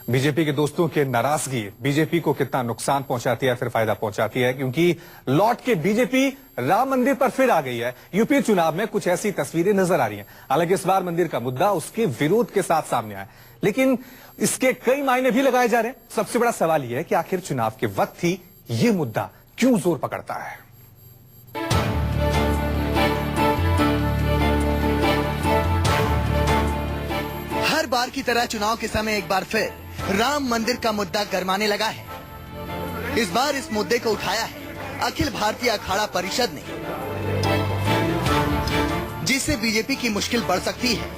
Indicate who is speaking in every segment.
Speaker 1: BJP के दोस्तों की नाराजगी बीजेपी को कितना नुकसान पहुंचाती है फिर फायदा पहुंचाती है, क्योंकि लौट के बीजेपी राम मंदिर पर फिर आ गई है। यूपी चुनाव में कुछ ऐसी तस्वीरें नजर आ रही हैं। हालांकि इस बार मंदिर का मुद्दा उसके विरोध के साथ सामने आया, लेकिन इसके कई मायने भी लगाए जा रहे हैं। सबसे बड़ा सवाल यह है कि आखिर चुनाव के वक्त ही ये मुद्दा क्यों जोर पकड़ता है।
Speaker 2: हर बार की तरह चुनाव के समय एक बार फिर राम मंदिर का मुद्दा गरमाने लगा है। इस बार इस मुद्दे को उठाया है अखिल भारतीय अखाड़ा परिषद ने, जिससे बीजेपी की मुश्किल बढ़ सकती है।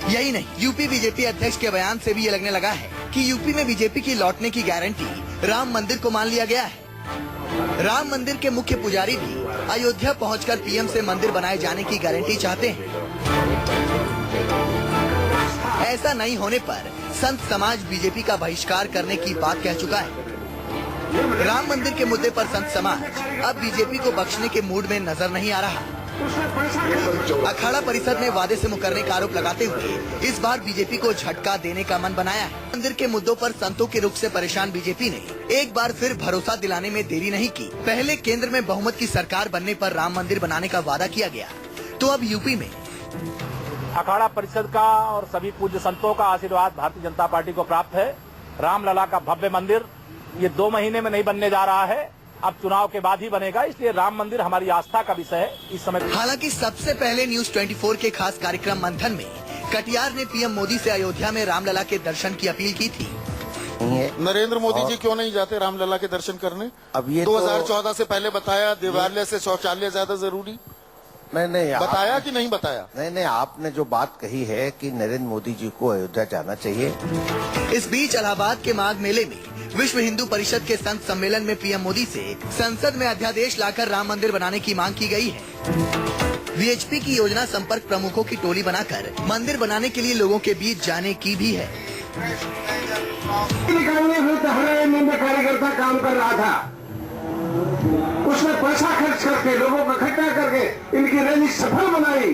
Speaker 2: यही नहीं, यूपी बीजेपी अध्यक्ष के बयान से भी ये लगने लगा है कि यूपी में बीजेपी की लौटने की गारंटी राम मंदिर को मान लिया गया है। राम मंदिर के मुख्य पुजारी भी अयोध्या पहुंचकर पीएम से मंदिर बनाए जाने की गारंटी चाहते हैं। ऐसा नहीं होने पर संत समाज बीजेपी का बहिष्कार करने की बात कह चुका है। राम मंदिर के मुद्दे पर संत समाज अब बीजेपी को बख्शने के मूड में नजर नहीं आ रहा। अखाड़ा परिषद ने वादे से मुकरने का आरोप लगाते हुए इस बार बीजेपी को झटका देने का मन बनाया है। मंदिर के मुद्दों पर संतों के रुख से परेशान बीजेपी ने एक बार फिर भरोसा दिलाने में देरी नहीं की। पहले केंद्र में बहुमत की सरकार बनने पर राम मंदिर बनाने का वादा किया गया, तो अब यूपी में
Speaker 3: अखाड़ा परिषद का और सभी पूज्य संतों का आशीर्वाद भारतीय जनता पार्टी को प्राप्त है। रामलला का भव्य मंदिर ये 2 महीने में नहीं बनने जा रहा है, अब चुनाव के बाद ही बनेगा। इसलिए राम मंदिर हमारी आस्था का विषय है इस समय।
Speaker 2: हालांकि सबसे पहले न्यूज 24 के खास कार्यक्रम मंथन में कटियार ने पीएम मोदी से अयोध्या में रामलला के दर्शन की अपील की थी।
Speaker 4: नरेंद्र मोदी जी क्यों नहीं जाते रामलला के दर्शन करने?
Speaker 5: अब ये
Speaker 4: 2014 से पहले बताया देवालय से शौचालय ज्यादा जरूरी।
Speaker 5: नहीं
Speaker 4: बताया कि नहीं बताया?
Speaker 5: नहीं, आपने जो बात कही है कि नरेंद्र मोदी जी को अयोध्या जाना चाहिए।
Speaker 2: इस बीच इलाहाबाद के माघ मेले में विश्व हिंदू परिषद के संत सम्मेलन में पीएम मोदी से संसद में अध्यादेश लाकर राम मंदिर बनाने की मांग की गई है। वीएचपी की योजना संपर्क प्रमुखों की टोली बनाकर मंदिर बनाने के लिए लोगों के बीच जाने की भी है।
Speaker 6: कार्यकर्ता काम कर रहा था, उसने पैसा खर्च करके लोगों को इकट्ठा करके इनकी रैली सफल बनाई।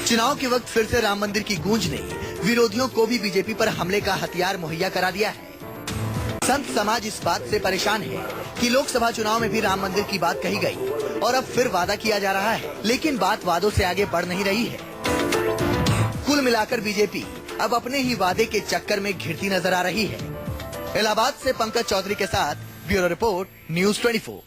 Speaker 2: चुनाव के वक्त फिर से राम मंदिर की गूंज ने विरोधियों को भी बीजेपी पर हमले का हथियार मुहैया करा दिया है। संत समाज इस बात से परेशान है कि लोकसभा चुनाव में भी राम मंदिर की बात कही गई और अब फिर वादा किया जा रहा है, लेकिन बात वादों से आगे बढ़ नहीं रही है। कुल मिलाकर बीजेपी अब अपने ही वादे के चक्कर में घिरती नजर आ रही है। इलाहाबाद से पंकज चौधरी के साथ ब्यूरो रिपोर्ट न्यूज 24।